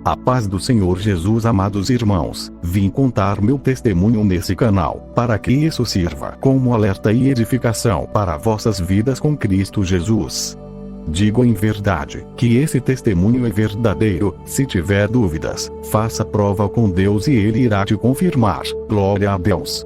A paz do Senhor Jesus. Amados irmãos, vim contar meu testemunho nesse canal, para que isso sirva como alerta e edificação para vossas vidas com Cristo Jesus. Digo em verdade, que esse testemunho é verdadeiro. Se tiver dúvidas, faça prova com Deus e Ele irá te confirmar. Glória a Deus.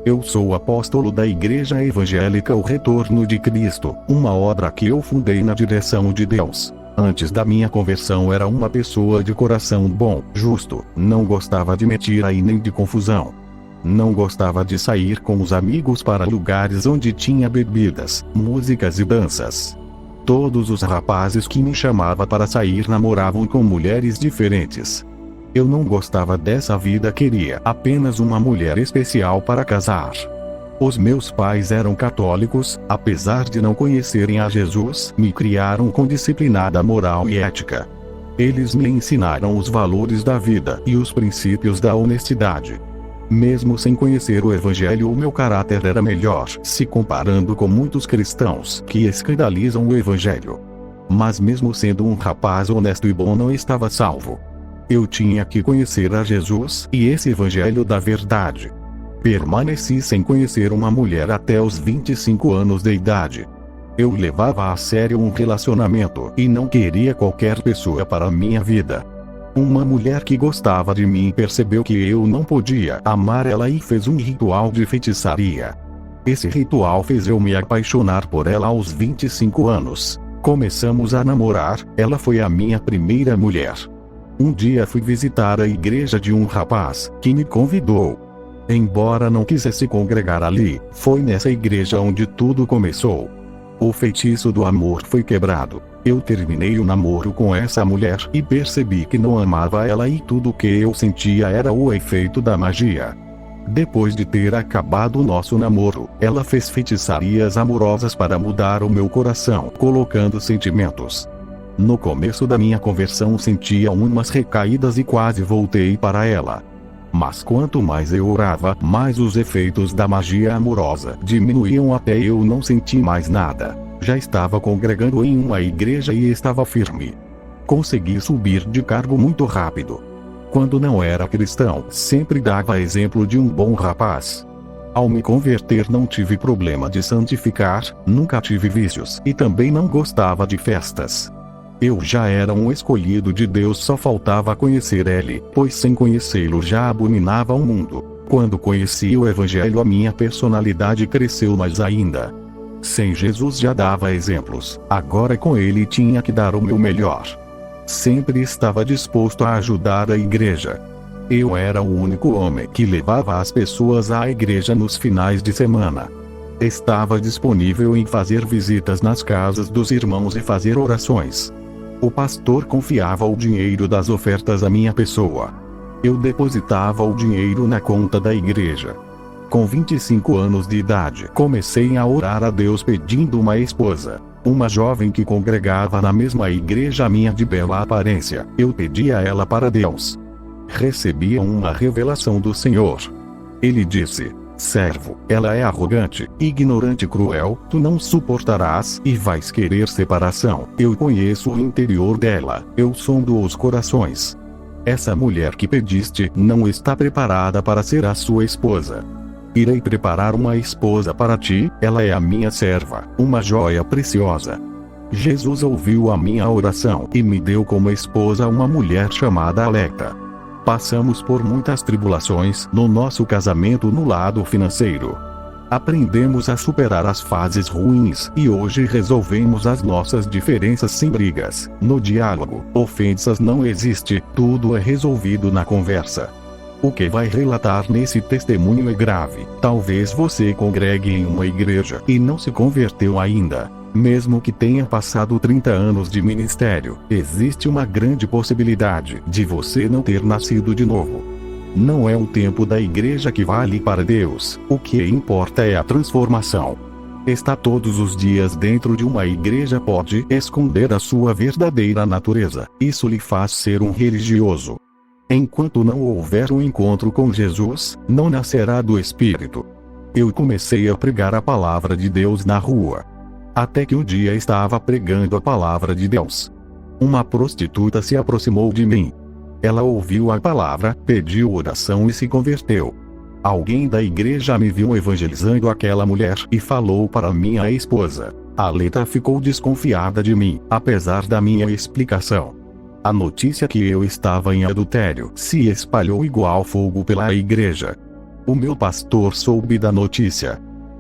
Eu sou o apóstolo da Igreja Evangélica O Retorno de Cristo, uma obra que eu fundei na direção de Deus. Antes da minha conversão era uma pessoa de coração bom, justo, não gostava de mentira e nem de confusão. Não gostava de sair com os amigos para lugares onde tinha bebidas, músicas e danças. Todos os rapazes que me chamavam para sair namoravam com mulheres diferentes. Eu não gostava dessa vida, queria apenas uma mulher especial para casar. Os meus pais eram católicos, apesar de não conhecerem a Jesus, me criaram com disciplinada moral e ética. Eles me ensinaram os valores da vida e os princípios da honestidade. Mesmo sem conhecer o Evangelho, o meu caráter era melhor, se comparando com muitos cristãos que escandalizam o Evangelho. Mas mesmo sendo um rapaz honesto e bom, não estava salvo. Eu tinha que conhecer a Jesus e esse Evangelho da verdade. Permaneci sem conhecer uma mulher até os 25 anos de idade. Eu levava a sério um relacionamento e não queria qualquer pessoa para minha vida. Uma mulher que gostava de mim percebeu que eu não podia amar ela e fez um ritual de feitiçaria. Esse ritual fez eu me apaixonar por ela aos 25 anos. Começamos a namorar, ela foi a minha primeira mulher. Um dia fui visitar a igreja de um rapaz, que me convidou. Embora não quisesse congregar ali, foi nessa igreja onde tudo começou. O feitiço do amor foi quebrado. Eu terminei o namoro com essa mulher e percebi que não amava ela e tudo que eu sentia era o efeito da magia. Depois de ter acabado o nosso namoro, ela fez feitiçarias amorosas para mudar o meu coração, colocando sentimentos. No começo da minha conversão sentia umas recaídas e quase voltei para ela. Mas quanto mais eu orava, mais os efeitos da magia amorosa diminuíam até eu não sentir mais nada. Já estava congregando em uma igreja e estava firme. Consegui subir de cargo muito rápido. Quando não era cristão, sempre dava exemplo de um bom rapaz. Ao me converter não tive problema de santificar, nunca tive vícios e também não gostava de festas. Eu já era um escolhido de Deus, só faltava conhecer Ele, pois sem conhecê-lo já abominava o mundo. Quando conheci o Evangelho, a minha personalidade cresceu mais ainda. Sem Jesus já dava exemplos, agora com Ele tinha que dar o meu melhor. Sempre estava disposto a ajudar a igreja. Eu era o único homem que levava as pessoas à igreja nos finais de semana. Estava disponível em fazer visitas nas casas dos irmãos e fazer orações. O pastor confiava o dinheiro das ofertas à minha pessoa. Eu depositava o dinheiro na conta da igreja. Com 25 anos de idade, comecei a orar a Deus pedindo uma esposa. Uma jovem que congregava na mesma igreja minha de bela aparência, eu pedi a ela para Deus. Recebi uma revelação do Senhor. Ele disse: servo, ela é arrogante, ignorante e cruel, tu não suportarás e vais querer separação. Eu conheço o interior dela, eu sondo os corações. Essa mulher que pediste não está preparada para ser a sua esposa. Irei preparar uma esposa para ti, ela é a minha serva, uma joia preciosa. Jesus ouviu a minha oração e me deu como esposa uma mulher chamada Aleca. Passamos por muitas tribulações no nosso casamento no lado financeiro. Aprendemos a superar as fases ruins e hoje resolvemos as nossas diferenças sem brigas. No diálogo, ofensas não existe, tudo é resolvido na conversa. O que vai relatar nesse testemunho é grave. Talvez você congregue em uma igreja e não se converteu ainda. Mesmo que tenha passado 30 anos de ministério, existe uma grande possibilidade de você não ter nascido de novo. Não é o tempo da igreja que vale para Deus, o que importa é a transformação. Estar todos os dias dentro de uma igreja pode esconder a sua verdadeira natureza, isso lhe faz ser um religioso. Enquanto não houver um encontro com Jesus, não nascerá do Espírito. Eu comecei a pregar a palavra de Deus na rua. Até que um dia estava pregando a palavra de Deus. Uma prostituta se aproximou de mim. Ela ouviu a palavra, pediu oração e se converteu. Alguém da igreja me viu evangelizando aquela mulher e falou para minha esposa. A Leta ficou desconfiada de mim, apesar da minha explicação. A notícia que eu estava em adultério se espalhou igual fogo pela igreja. O meu pastor soube da notícia.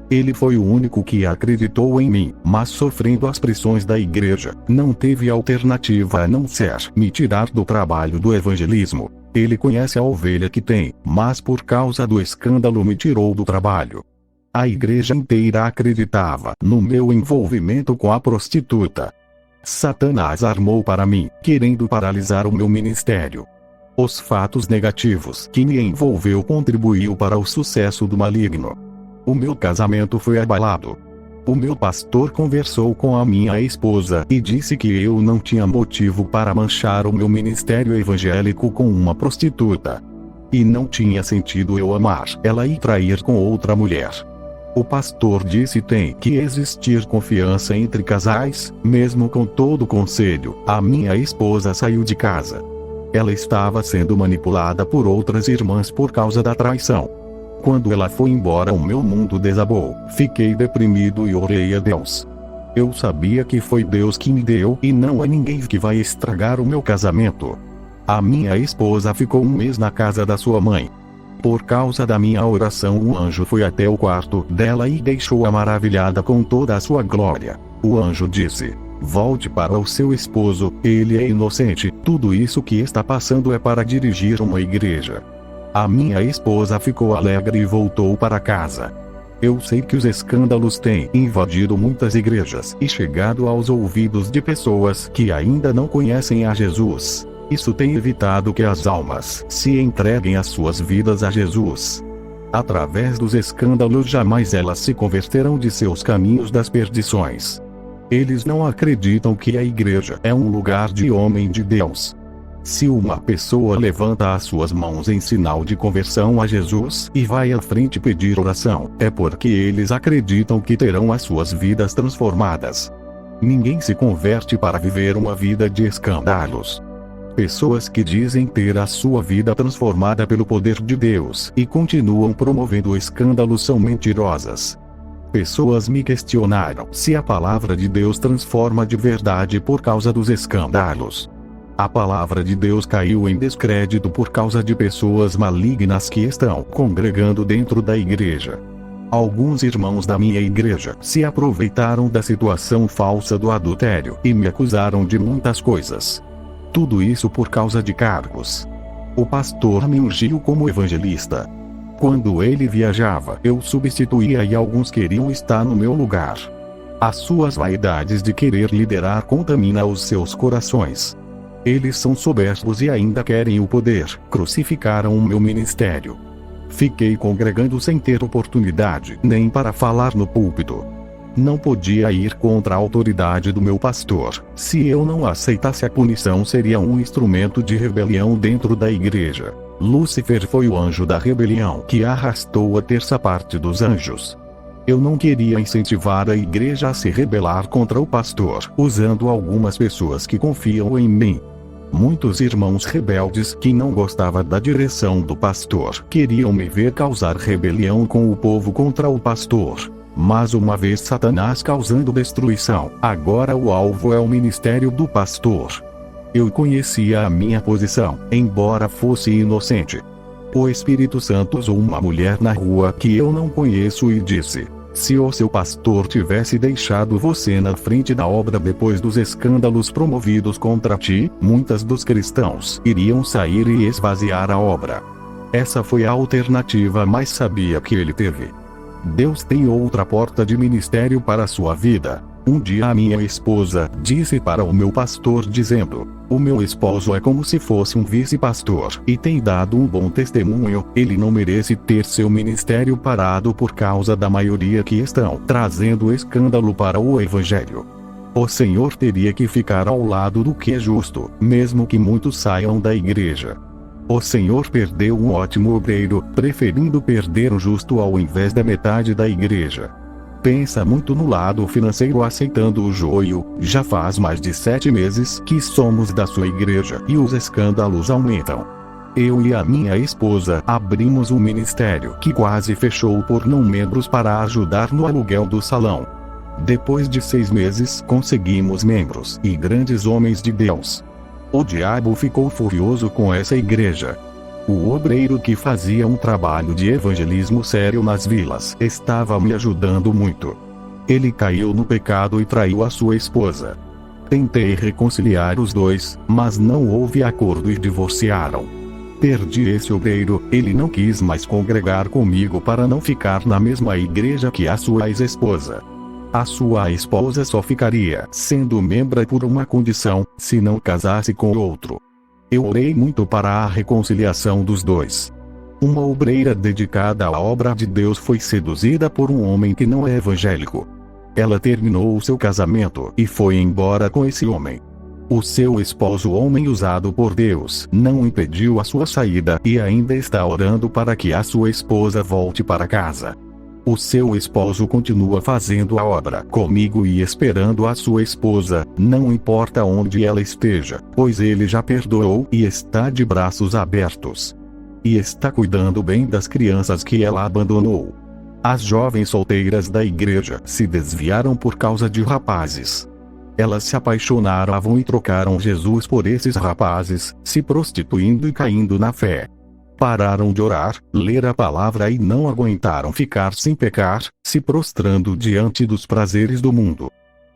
Ele foi o único que acreditou em mim, mas sofrendo as pressões da igreja, não teve alternativa a não ser me tirar do trabalho do evangelismo. Ele conhece a ovelha que tem, mas por causa do escândalo me tirou do trabalho. A igreja inteira acreditava no meu envolvimento com a prostituta. Satanás armou para mim, querendo paralisar o meu ministério. Os fatos negativos que me envolveu contribuiu para o sucesso do maligno. O meu casamento foi abalado. O meu pastor conversou com a minha esposa e disse que eu não tinha motivo para manchar o meu ministério evangélico com uma prostituta. E não tinha sentido eu amar ela e trair com outra mulher. O pastor disse que tem que existir confiança entre casais, mesmo com todo o conselho. A minha esposa saiu de casa. Ela estava sendo manipulada por outras irmãs por causa da traição. Quando ela foi embora, o meu mundo desabou. Fiquei deprimido e orei a Deus. Eu sabia que foi Deus que me deu e não há ninguém que vai estragar o meu casamento. A minha esposa ficou 1 mês na casa da sua mãe. Por causa da minha oração, um anjo foi até o quarto dela e deixou-a maravilhada com toda a sua glória. O anjo disse: volte para o seu esposo, ele é inocente, tudo isso que está passando é para dirigir uma igreja. A minha esposa ficou alegre e voltou para casa. Eu sei que os escândalos têm invadido muitas igrejas e chegado aos ouvidos de pessoas que ainda não conhecem a Jesus. Isso tem evitado que as almas se entreguem as suas vidas a Jesus. Através dos escândalos jamais elas se converterão de seus caminhos das perdições. Eles não acreditam que a igreja é um lugar de homem de Deus. Se uma pessoa levanta as suas mãos em sinal de conversão a Jesus e vai à frente pedir oração, é porque eles acreditam que terão as suas vidas transformadas. Ninguém se converte para viver uma vida de escândalos. Pessoas que dizem ter a sua vida transformada pelo poder de Deus e continuam promovendo escândalos são mentirosas. Pessoas me questionaram se a palavra de Deus transforma de verdade por causa dos escândalos. A palavra de Deus caiu em descrédito por causa de pessoas malignas que estão congregando dentro da igreja. Alguns irmãos da minha igreja se aproveitaram da situação falsa do adultério e me acusaram de muitas coisas. Tudo isso por causa de cargos. O pastor me ungiu como evangelista. Quando ele viajava, eu substituía e alguns queriam estar no meu lugar. As suas vaidades de querer liderar contaminam os seus corações. Eles são soberbos e ainda querem o poder. Crucificaram o meu ministério. Fiquei congregando sem ter oportunidade nem para falar no púlpito. Não podia ir contra a autoridade do meu pastor. Se eu não aceitasse a punição, seria um instrumento de rebelião dentro da igreja. Lúcifer foi o anjo da rebelião que arrastou a terça parte dos anjos. Eu não queria incentivar a igreja a se rebelar contra o pastor, usando algumas pessoas que confiam em mim. Muitos irmãos rebeldes que não gostavam da direção do pastor queriam me ver causar rebelião com o povo contra o pastor. Mas uma vez Satanás causando destruição, agora o alvo é o ministério do pastor. Eu conhecia a minha posição, embora fosse inocente. O Espírito Santo usou uma mulher na rua que eu não conheço e disse: se o seu pastor tivesse deixado você na frente da obra depois dos escândalos promovidos contra ti, muitos dos cristãos iriam sair e esvaziar a obra. Essa foi a alternativa mais sábia que ele teve. Deus tem outra porta de ministério para a sua vida. Um dia a minha esposa disse para o meu pastor dizendo: o meu esposo é como se fosse um vice-pastor e tem dado um bom testemunho, ele não merece ter seu ministério parado por causa da maioria que estão trazendo escândalo para o evangelho. O Senhor teria que ficar ao lado do que é justo, mesmo que muitos saiam da igreja. O Senhor perdeu um ótimo obreiro, preferindo perder o justo ao invés da metade da igreja. pensa muito no lado financeiro aceitando o joio. Já faz mais de 7 meses que somos da sua igreja e os escândalos aumentam. Eu e a minha esposa abrimos um ministério que quase fechou por não membros para ajudar no aluguel do salão. Depois de 6 meses conseguimos membros e grandes homens de Deus. O diabo ficou furioso com essa igreja. O obreiro que fazia um trabalho de evangelismo sério nas vilas estava me ajudando muito. Ele caiu no pecado e traiu a sua esposa. Tentei reconciliar os dois, mas não houve acordo e divorciaram. Perdi esse obreiro, ele não quis mais congregar comigo para não ficar na mesma igreja que a sua ex-esposa. A sua esposa só ficaria sendo membro por uma condição, se não casasse com outro. Eu orei muito para a reconciliação dos dois. Uma obreira dedicada à obra de Deus foi seduzida por um homem que não é evangélico. Ela terminou o seu casamento e foi embora com esse homem. O seu esposo, homem usado por Deus, não impediu a sua saída e ainda está orando para que a sua esposa volte para casa. O seu esposo continua fazendo a obra comigo e esperando a sua esposa, não importa onde ela esteja, pois ele já perdoou e está de braços abertos. E está cuidando bem das crianças que ela abandonou. As jovens solteiras da igreja se desviaram por causa de rapazes. Elas se apaixonaram e trocaram Jesus por esses rapazes, se prostituindo e caindo na fé. Pararam de orar, ler a palavra e não aguentaram ficar sem pecar, se prostrando diante dos prazeres do mundo.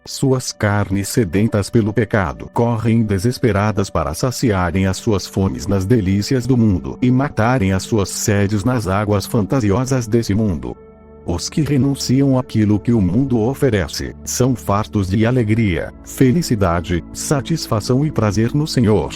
Suas carnes sedentas pelo pecado correm desesperadas para saciarem as suas fomes nas delícias do mundo e matarem as suas sedes nas águas fantasiosas desse mundo. Os que renunciam àquilo que o mundo oferece, são fartos de alegria, felicidade, satisfação e prazer no Senhor.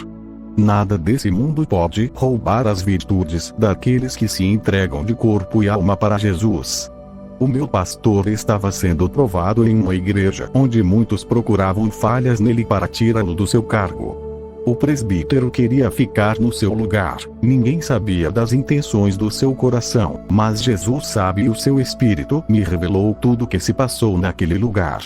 Nada desse mundo pode roubar as virtudes daqueles que se entregam de corpo e alma para Jesus. O meu pastor estava sendo provado em uma igreja onde muitos procuravam falhas nele para tirá-lo do seu cargo. O presbítero queria ficar no seu lugar. Ninguém sabia das intenções do seu coração, mas Jesus sabe e o seu espírito me revelou tudo o que se passou naquele lugar.